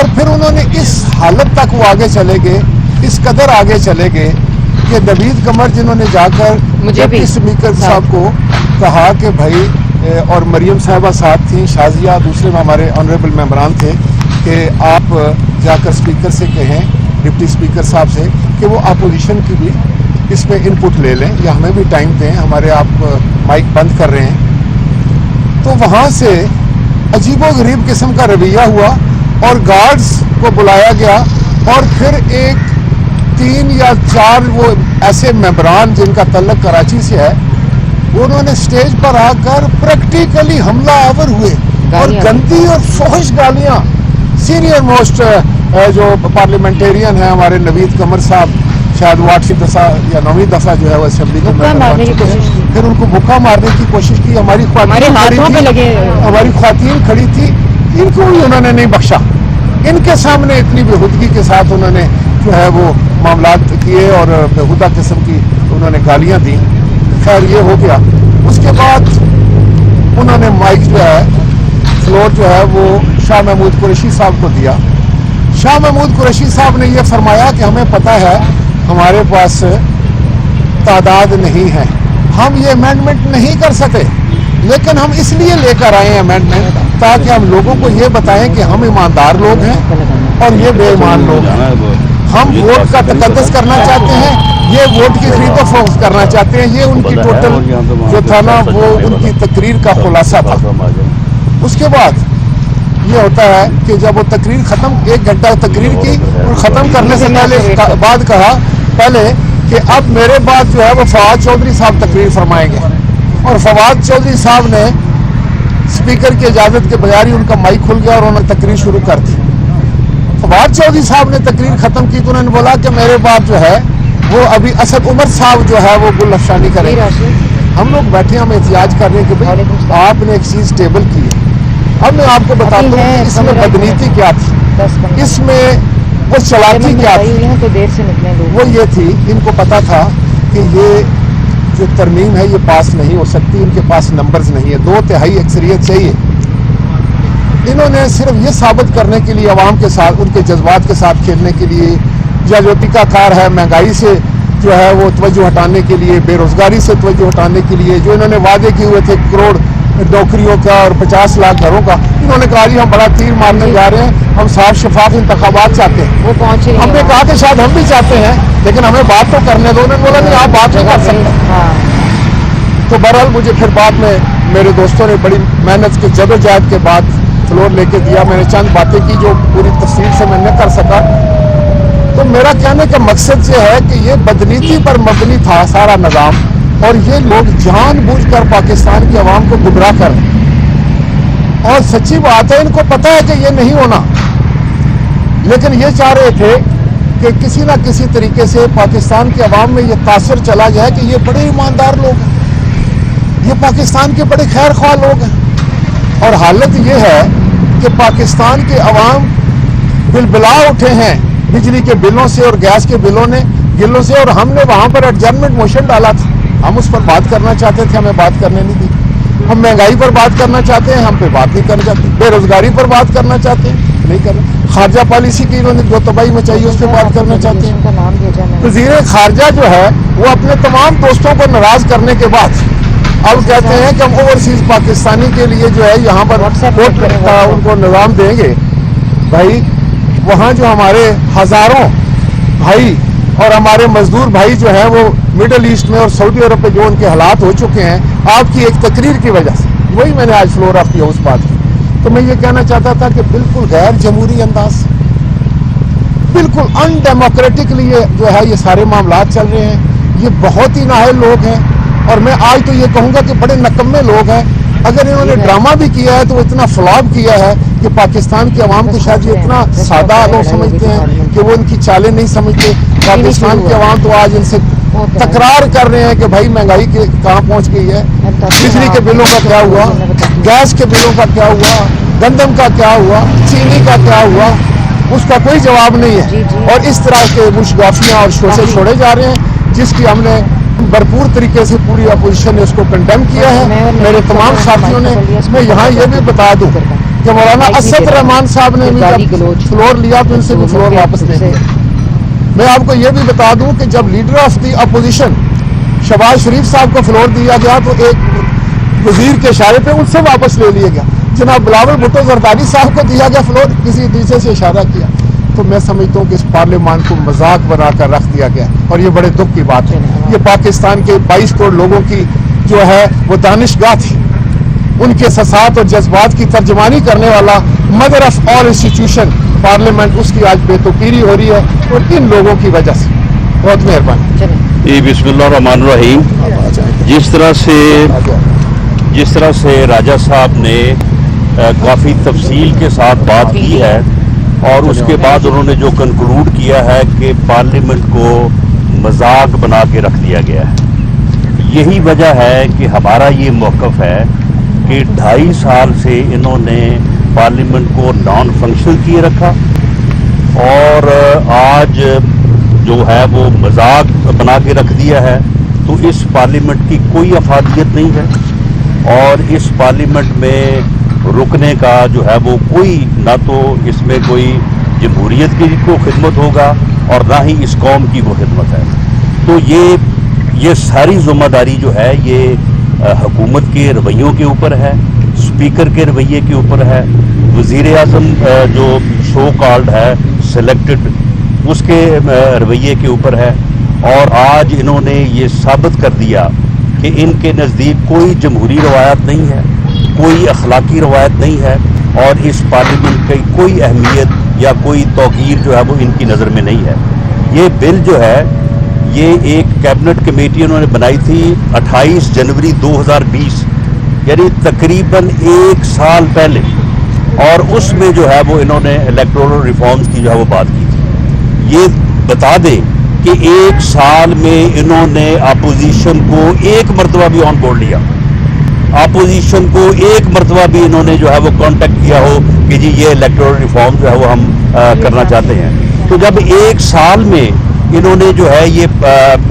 اور پھر انہوں نے اس حالت تک وہ آگے چلے گئے، اس قدر آگے چلے گئے کہ نوید قمر جنہوں نے جا کر ڈپٹی اسپیکر صاحب کو کہا کہ بھائی، اور مریم صاحبہ ساتھ تھیں، شازیہ دوسرے ہمارے آنریبل ممبران تھے، کہ آپ جا کر اسپیکر سے کہیں، ڈپٹی اسپیکر صاحب سے، کہ وہ اپوزیشن کی بھی اس میں ان پٹ لے لیں یا ہمیں بھی ٹائم دیں، ہمارے آپ مائک بند کر رہے ہیں۔ تو وہاں سے عجیب و غریب قسم کا رویہ ہوا اور گارڈز کو بلایا گیا، اور پھر ایک 3 یا 4 وہ ایسے ممبران جن کا تعلق کراچی سے ہے، انہوں نے سٹیج پر آ کر پریکٹیکلی حملہ آور ہوئے اور گندی اور فحش گالیاں سینئر موسٹ جو پارلیمنٹیرین ہیں ہمارے نوید قمر صاحب، شاید وہ 8ویں دفعہ یا 9ویں دفعہ جو ہے وہ اسمبلی کے ممبر بن چکے ہیں، پھر ان کو بھوکا مارنے کی کوشش کی۔ ہماری خواتین کھڑی تھی، ان کو بھی انہوں نے نہیں بخشا، ان کے سامنے اتنی بےہودگی کے ساتھ انہوں نے جو ہے وہ معاملات کیے اور بےہودہ قسم کی انہوں نے گالیاں دیں۔ خیر یہ ہو گیا، اس کے بعد انہوں نے مائک جو ہے فلور جو ہے وہ شاہ محمود قریشی صاحب کو دیا۔ شاہ محمود قریشی صاحب نے یہ فرمایا کہ ہمیں پتہ ہے ہمارے پاس تعداد نہیں ہے، ہم یہ امینڈمنٹ نہیں کر سکے، لیکن ہم اس لیے لے کر آئے ہیں امینڈمنٹ تاکہ ہم لوگوں کو یہ بتائیں کہ ہم ایماندار لوگ ہیں اور یہ بے ایمان لوگ ہیں، ہم ووٹ کا تقدس کرنا چاہتے ہیں، یہ ووٹ کی خرید و فروخت کرنا چاہتے ہیں۔ یہ ان کی ٹوٹل جو تھا نا وہ ان کی تقریر کا خلاصہ تھا۔ اس کے بعد یہ ہوتا ہے کہ جب وہ تقریر ختم، 1 گھنٹہ تقریر کی اور ختم کرنے سے بعد کہا پہلے کہ اب میرے بعد جو ہے وہ فواد چودھری صاحب تقریر فرمائیں گے، اور فواد چودھری صاحب نے اسپیکر کی اجازت کے بغیر ہی ان کا مائک کھل گیا اور انہوں نے تقریر شروع کر دی۔ فواد چودھری صاحب نے تقریر ختم کی تو انہوں نے بولا کہ میرے بعد جو ہے وہ ابھی اسد عمر صاحب جو ہے وہ گل افشانی کریں گے۔ ہم لوگ بیٹھے ہم احتجاج کر رہے ہیں کہ بھائی آپ نے ایک چیز ٹیبل کی ہے۔ اب میں آپ کو بتاتا ہوں کہ اس میں بدنیتی کیا تھی، اس میں وہ چلاکی کیا تھی۔ وہ یہ تھی، ان کو پتا تھا کہ یہ جو ترمیم ہے یہ پاس نہیں ہو سکتی، ان کے پاس نمبرز نہیں ہے، 2/3 اکثریت چاہیے۔ انہوں نے صرف یہ ثابت کرنے کے لیے عوام کے ساتھ ان کے جذبات کے ساتھ کھیلنے کے لیے، یا جو ٹیکہ کار ہے مہنگائی سے جو ہے وہ توجہ ہٹانے کے لیے، بے روزگاری سے توجہ ہٹانے کے لیے، جو انہوں نے وعدے کیے ہوئے تھے 1 کروڑ نوکریوں کا اور 50 لاکھ گھروں کا، انہوں نے کہا جی ہم بڑا تیر مارنے جا رہے ہیں، ہم صاف شفاف انتخابات چاہتے ہیں۔ ہم نے کہا کہ شاید ہم بھی چاہتے ہیں لیکن ہمیں بات تو کرنے دو۔ انہوں نے بولا نہیں آپ بات نہیں کر سکتے۔ تو بہرحال مجھے پھر بعد میں میرے دوستوں نے بڑی محنت کی جدوجہد کے بعد فلور لے کے دیا۔ میں نے چند باتیں کی جو پوری تفصیل سے میں نہ کر سکا۔ تو میرا کہنے کا مقصد یہ ہے کہ یہ بدنیتی پر مبنی تھا سارا نظام، اور یہ لوگ جان بوجھ کر پاکستان کی عوام کو گمراہ کر رہے ہیں، اور سچی بات ہے ان کو پتہ ہے کہ یہ نہیں ہونا، لیکن یہ چاہ رہے تھے کہ کسی نہ کسی طریقے سے پاکستان کی عوام میں یہ تاثر چلا جائے کہ یہ بڑے ایماندار لوگ ہیں، یہ پاکستان کے بڑے خیر خواہ لوگ ہیں۔ اور حالت یہ ہے کہ پاکستان کے عوام بلبلا اٹھے ہیں بجلی کے بلوں سے اور گیس کے بلوں سے، اور ہم نے وہاں پر ایڈجرنمنٹ موشن ڈالا تھا، ہم اس پر بات کرنا چاہتے تھے، ہمیں بات کرنے نہیں دی۔ ہم مہنگائی پر بات کرنا چاہتے ہیں، ہم پہ بات نہیں کرنا چاہتے۔ بے روزگاری پر بات کرنا چاہتے ہیں، نہیں کر رہے۔ خارجہ پالیسی کی انہوں نے جو تباہی مچائی اس پہ بات کرنا چاہتے ہیں۔ وزیر خارجہ جو ہے وہ اپنے تمام دوستوں کو ناراض کرنے کے بعد اب کہتے ہیں کہ ہم اوورسیز پاکستانی کے لیے جو ہے یہاں پر ووٹ کا ان کو نظام دیں گے۔ بھائی وہاں جو ہمارے ہزاروں بھائی اور ہمارے مزدور بھائی جو ہیں وہ مڈل ایسٹ میں اور سعودی عرب پہ جو ان کے حالات ہو چکے ہیں آپ کی ایک تقریر کی وجہ سے، وہی میں نے آج فلور آف کیا اس بات کی۔ تو میں یہ کہنا چاہتا تھا کہ بالکل غیر جمہوری انداز، بالکل ان ڈیموکریٹکلی جو ہے یہ سارے معاملات چل رہے ہیں۔ یہ بہت ہی نااہل لوگ ہیں، اور میں آج تو یہ کہوں گا کہ بڑے نکمے لوگ ہیں۔ اگر انہوں نے ڈرامہ بھی کیا ہے تو وہ اتنا فلاپ کیا ہے کہ پاکستان کی عوام کو شاید یہ اتنا سادہ لوگ سمجھتے ہیں کہ وہ ان کی چالیں نہیں سمجھتے۔ پاکستان کی عوام تو آج ان سے تکرار کر رہے ہیں کہ بھائی مہنگائی کے کہاں پہنچ گئی ہے، بجلی کے بلوں کا کیا ہوا، گیس کے بلوں کا کیا ہوا، گندم کا کیا ہوا، چینی کا کیا ہوا، اس کا کوئی جواب نہیں ہے۔ اور اس طرح کے مشگافیاں اور شوشے چھوڑے جا رہے ہیں جس کی ہم نے بھرپور طریقے سے پوری اپوزیشن نے اس کو کنڈیم کیا ہے، میرے تمام ساتھیوں نے۔ میں یہاں یہ بھی بتا دوں کہ مولانا اسد رحمان صاحب نے بھی جب فلور لیا تو ان سے بھی فلور واپس لے لیا. میں آپ کو یہ بھی بتا دوں کہ جب leader of the opposition Shahbaz Sharif صاحب کو فلور دیا گیا تو ایک وزیر کے اشارے پہ ان سے واپس لے لیا گیا. جناب بلاول بھٹو زرداری صاحب کو دیا گیا فلور کسی دوسرے سے اشارہ کیا. تو میں سمجھتا ہوں کہ اس پارلیمان کو مذاق بنا کر رکھ دیا گیا اور یہ بڑے دکھ کی بات ہے. یہ پاکستان کے 22 کروڑ لوگوں کی جو ہے وہ دانشگاہ تھی, ان کے احساسات اور جذبات کی ترجمانی کرنے والا mother of all institution parliament, اس کی آج بے توقیری ہو رہی ہے اور ان لوگوں کی وجہ سے. بہت مہربانی. بسم اللہ الرحمن الرحیم. جس طرح سے راجہ صاحب نے کافی تفصیل کے ساتھ بات کی ہے اور اس کے بعد انہوں نے جو کنکلوڈ کیا ہے کہ پارلیمنٹ کو مذاق بنا کے رکھ دیا گیا ہے, یہی وجہ ہے کہ ہمارا یہ موقف ہے کہ 2.5 سال سے انہوں نے پارلیمنٹ کو نان فنکشنل کیے رکھا اور آج جو ہے وہ مذاق بنا کے رکھ دیا ہے. تو اس پارلیمنٹ کی کوئی افادیت نہیں ہے اور اس پارلیمنٹ میں رکنے کا جو ہے وہ کوئی نہ تو اس میں کوئی جمہوریت کی کو خدمت ہوگا اور نہ ہی اس قوم کی وہ خدمت ہے. تو یہ ساری ذمہ داری جو ہے یہ حکومت کے رویوں کے اوپر ہے, اسپیکر کے رویے کے اوپر ہے, وزیر اعظم جو سو کالڈ ہے سلیکٹڈ اس کے رویے کے اوپر ہے. اور آج انہوں نے یہ ثابت کر دیا کہ ان کے نزدیک کوئی جمہوری روایت نہیں ہے, کوئی اخلاقی روایت نہیں ہے اور اس پارلیمنٹ کی کوئی اہمیت یا کوئی توقیر جو ہے وہ ان کی نظر میں نہیں ہے. یہ بل جو ہے یہ ایک کیبنٹ کمیٹی انہوں نے بنائی تھی 28 جنوری 2020 یعنی تقریباً 1 سال پہلے, اور اس میں جو ہے وہ انہوں نے الیکٹورل ریفارمز کی جو ہے وہ بات کی تھی. یہ بتا دیں کہ 1 سال میں انہوں نے اپوزیشن کو ایک مرتبہ بھی آن بورڈ لیا, اپوزیشن کو ایک مرتبہ بھی انہوں نے جو ہے وہ کانٹیکٹ کیا ہو کہ جی یہ الیکٹورل ریفارم جو ہے وہ ہم کرنا چاہتے ہیں. تو جب 1 سال میں انہوں نے جو ہے یہ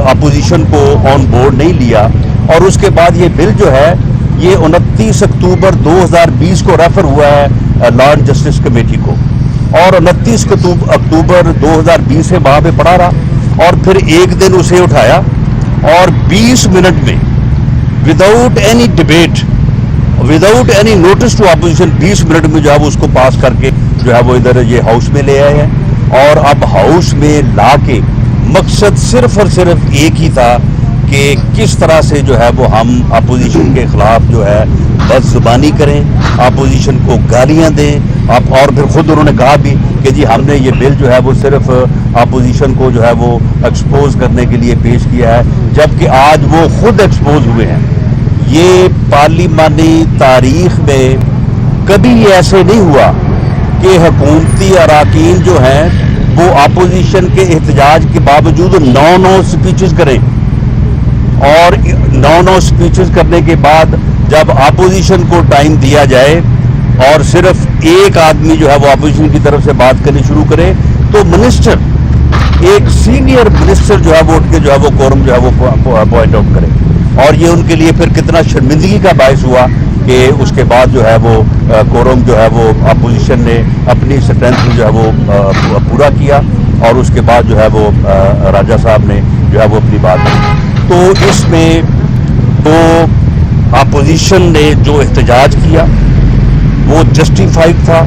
اپوزیشن کو آن بورڈ نہیں لیا اور اس کے بعد یہ بل جو ہے یہ 29 اکتوبر 2020 کو ریفر ہوا ہے لا اینڈ جسٹس کمیٹی کو اور 29 اکتوبر 2020 سے وہاں پہ پڑا رہا اور پھر ایک دن اسے اٹھایا اور 20 منٹ میں without any debate without any notice to opposition 20 minute میں جو ہے وہ اس کو پاس کر کے جو ہے وہ ادھر یہ ہاؤس میں لے آئے ہیں. اور اب ہاؤس میں لا کے مقصد صرف اور صرف ایک ہی تھا کہ کس طرح سے جو ہے وہ ہم اپوزیشن کے خلاف جو ہے بد زبانی کریں, اپوزیشن کو گالیاں دیں. اب اور پھر خود انہوں نے کہا بھی کہ جی ہم نے یہ بل جو ہے وہ صرف اپوزیشن کو جو ہے وہ ایکسپوز کرنے کے لیے پیش کیا ہے, جبکہ آج وہ خود ایکسپوز ہوئے ہیں. یہ پارلیمانی تاریخ میں کبھی ایسے نہیں ہوا کہ حکومتی اراکین جو ہیں وہ اپوزیشن کے احتجاج کے باوجود 9 سپیچز کریں اور 9 سپیچز کرنے کے بعد جب اپوزیشن کو ٹائم دیا جائے اور صرف ایک آدمی جو ہے وہ اپوزیشن کی طرف سے بات کرنی شروع کرے تو منسٹر ایک سینئر منسٹر جو ہے وہ اٹھ کے جو ہے وہ کورم جو ہے وہ پوائنٹ آؤٹ کرے. اور یہ ان کے لیے پھر کتنا شرمندگی کا باعث ہوا کہ اس کے بعد جو ہے وہ کورم جو ہے وہ اپوزیشن نے اپنی اسٹرینتھ جو ہے وہ پورا کیا اور اس کے بعد جو ہے وہ راجہ صاحب نے جو ہے وہ اپنی بات کی. تو اس میں تو اپوزیشن نے جو احتجاج کیا وہ جسٹیفائڈ تھا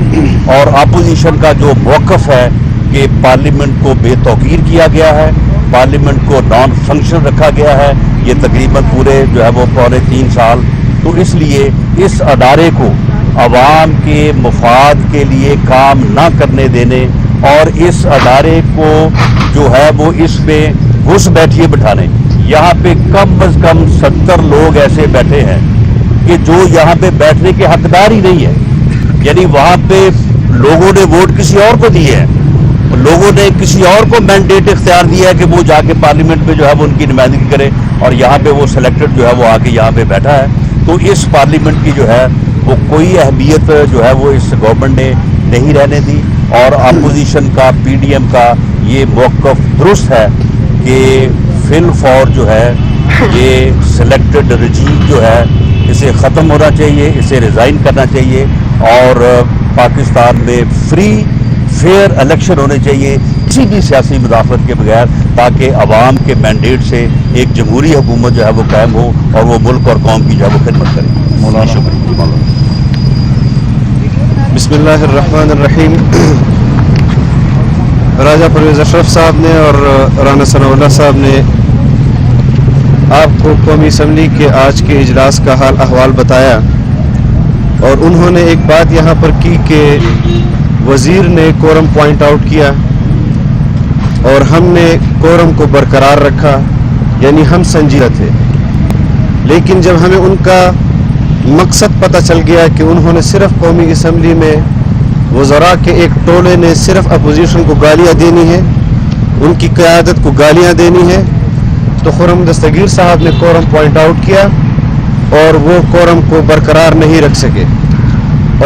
اور اپوزیشن کا جو موقف ہے کہ پارلیمنٹ کو بے توقیر کیا گیا ہے, پارلیمنٹ کو نان فنکشن رکھا گیا ہے, یہ تقریباً پورے جو ہے وہ 3.25 سال. تو اس لیے اس ادارے کو عوام کے مفاد کے لیے کام نہ کرنے دینے اور اس ادارے کو جو ہے وہ اس میں گھس بیٹھیے بٹھانے. یہاں پہ کم از کم 70 لوگ ایسے بیٹھے ہیں کہ جو یہاں پہ بیٹھنے کے حقدار ہی نہیں ہے. یعنی وہاں پہ لوگوں نے ووٹ کسی اور کو دیے ہیں, لوگوں نے کسی اور کو مینڈیٹ اختیار دیا ہے کہ وہ جا کے پارلیمنٹ میں جو ہے وہ ان کی نمائندگی کرے اور یہاں پہ وہ سلیکٹڈ جو ہے وہ آ کے یہاں پہ بیٹھا ہے. تو اس پارلیمنٹ کی جو ہے وہ کوئی اہمیت جو ہے وہ اس گورنمنٹ نے نہیں رہنے دی اور اپوزیشن کا پی ڈی ایم کا یہ موقف درست ہے کہ فی الفور جو ہے یہ سلیکٹڈ رجیم جو ہے اسے ختم ہونا چاہیے, اسے ریزائن کرنا چاہیے اور پاکستان میں فری فیئر الیکشن ہونے چاہیے کسی بھی سیاسی مداخلت کے بغیر، تاکہ عوام کے مینڈیٹ سے ایک جمہوری حکومت جو ہے وہ قائم ہو اور وہ ملک اور قوم کی جو ہے وہ خدمت کرے۔ مولانا شکریہ مولانا۔ بسم اللہ الرحمن الرحیم۔ راجہ پرویز اشرف صاحب نے اور رانا ثناء اللہ صاحب نے آپ کو قومی اسمبلی کے آج کے اجلاس کا حال احوال بتایا، اور انہوں نے ایک بات یہاں پر کی کہ وزیر نے کورم پوائنٹ آؤٹ کیا اور ہم نے کورم کو برقرار رکھا، یعنی ہم سنجیدہ تھے۔ لیکن جب ہمیں ان کا مقصد پتہ چل گیا کہ انہوں نے صرف قومی اسمبلی میں وزراء کے ایک ٹولے نے صرف اپوزیشن کو گالیاں دینی ہیں، ان کی قیادت کو گالیاں دینی ہیں، تو خرم دستگیر صاحب نے کورم پوائنٹ آؤٹ کیا اور وہ کورم کو برقرار نہیں رکھ سکے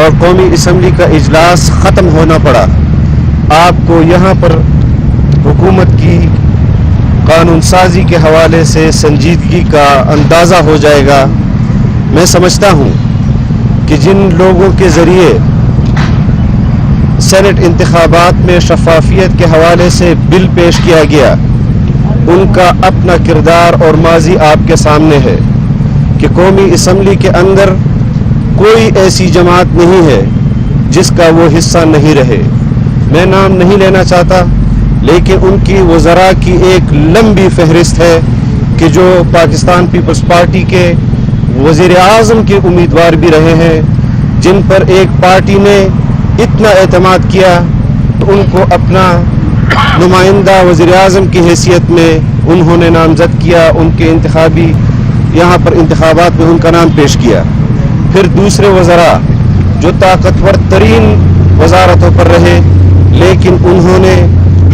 اور قومی اسمبلی کا اجلاس ختم ہونا پڑا۔ آپ کو یہاں پر حکومت کی قانون سازی کے حوالے سے سنجیدگی کا اندازہ ہو جائے گا۔ میں سمجھتا ہوں کہ جن لوگوں کے ذریعے سینٹ انتخابات میں شفافیت کے حوالے سے بل پیش کیا گیا، ان کا اپنا کردار اور ماضی آپ کے سامنے ہے کہ قومی اسمبلی کے اندر کوئی ایسی جماعت نہیں ہے جس کا وہ حصہ نہیں رہے۔ میں نام نہیں لینا چاہتا، لیکن ان کی وزراء کی ایک لمبی فہرست ہے کہ جو پاکستان پیپلز پارٹی کے وزیر اعظم کے امیدوار بھی رہے ہیں، جن پر ایک پارٹی نے اتنا اعتماد کیا تو ان کو اپنا نمائندہ وزیر اعظم کی حیثیت میں انہوں نے نامزد کیا، ان کے انتخابی یہاں پر انتخابات میں ان کا نام پیش کیا۔ پھر دوسرے وزراء جو طاقتور ترین وزارتوں پر رہے، لیکن انہوں نے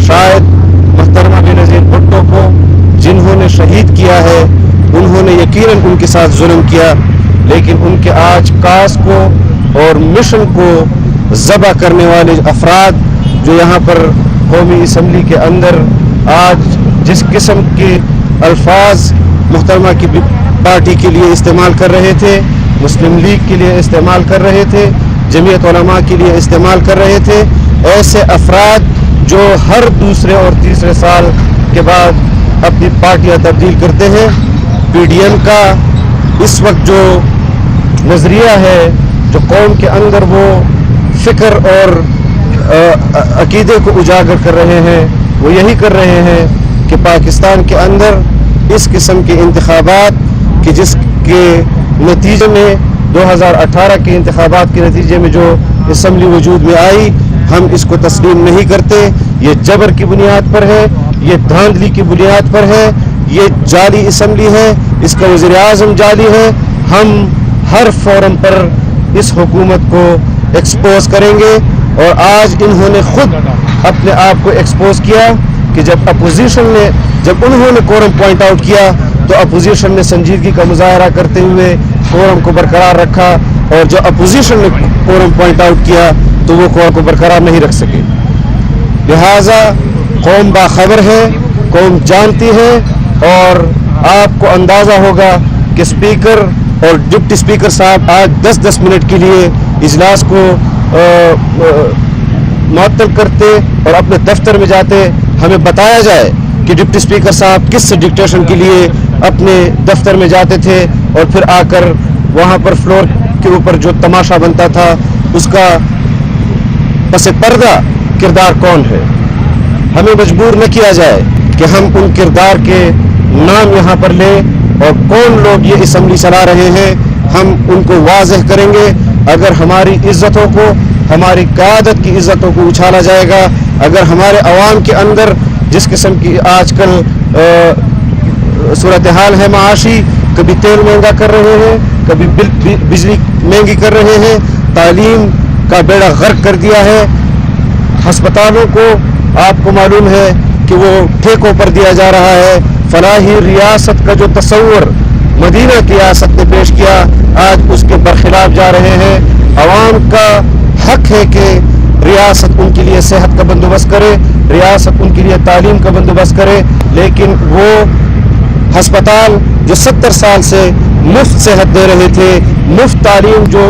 شاید محترمہ بینظیر بھٹو کو جنہوں نے شہید کیا ہے، انہوں نے یقیناً ان کے ساتھ ظلم کیا، لیکن ان کے آج کاز کو اور مشن کو ذبح کرنے والے افراد جو یہاں پر قومی اسمبلی کے اندر آج جس قسم کے الفاظ محترمہ کی پارٹی کے لیے استعمال کر رہے تھے، مسلم لیگ کے لیے استعمال کر رہے تھے، جمعیت علماء کے لیے استعمال کر رہے تھے، ایسے افراد جو ہر دوسرے اور تیسرے سال کے بعد اپنی پارٹیاں تبدیل کرتے ہیں۔ پی ڈی ایم کا اس وقت جو نظریہ ہے، جو قوم کے اندر وہ فکر اور عقیدے کو اجاگر کر رہے ہیں، وہ یہی کر رہے ہیں کہ پاکستان کے اندر اس قسم کے انتخابات کہ جس کے نتیجے میں 2018 کے انتخابات کے نتیجے میں جو اسمبلی وجود میں آئی، ہم اس کو تسلیم نہیں کرتے۔ یہ جبر کی بنیاد پر ہے، یہ دھاندلی کی بنیاد پر ہے، یہ جعلی اسمبلی ہے، اس کا وزیر اعظم جعلی ہے۔ ہم ہر فورم پر اس حکومت کو ایکسپوز کریں گے، اور آج انہوں نے خود اپنے آپ کو ایکسپوز کیا کہ جب انہوں نے کورم پوائنٹ آؤٹ کیا تو اپوزیشن نے سنجیدگی کا مظاہرہ کرتے ہوئے کورم کو برقرار رکھا، اور جو اپوزیشن نے کورم پوائنٹ آؤٹ کیا تو وہ کورم کو برقرار نہیں رکھ سکے۔ لہٰذا قوم باخبر ہے، قوم جانتی ہے، اور آپ کو اندازہ ہوگا کہ اسپیکر اور ڈپٹی اسپیکر صاحب آج 10-10 منٹ کے لیے اجلاس کو معطل کرتے اور اپنے دفتر میں جاتے۔ ہمیں بتایا جائے کہ ڈپٹی اسپیکر صاحب کس ڈکٹیشن کے لیے اپنے دفتر میں جاتے تھے، اور پھر آ کر وہاں پر فلور کے اوپر جو تماشا بنتا تھا اس کا پس پردہ کردار کون ہے۔ ہمیں مجبور نہ کیا جائے کہ ہم ان کردار کے نام یہاں پر لیں، اور کون لوگ یہ اسمبلی چلا رہے ہیں ہم ان کو واضح کریں گے۔ اگر ہماری عزتوں کو، ہماری قیادت کی عزتوں کو اچھالا جائے گا، اگر ہمارے عوام کے اندر جس قسم کی آج کل صورتحال ہے معاشی، کبھی تیل مہنگا کر رہے ہیں، کبھی بجلی مہنگی کر رہے ہیں، تعلیم کا بیڑا غرق کر دیا ہے، ہسپتالوں کو آپ کو معلوم ہے کہ وہ ٹھیکوں پر دیا جا رہا ہے۔ فلاحی ریاست کا جو تصور مدینہ کی ریاست نے پیش کیا، آج اس کے برخلاف جا رہے ہیں۔ عوام کا حق ہے کہ ریاست ان کے لیے صحت کا بندوبست کرے، ریاست ان کے لیے تعلیم کا بندوبست کرے، لیکن وہ ہسپتال جو 70 سال سے مفت صحت دے رہے تھے، مفت تعلیم جو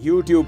YouTube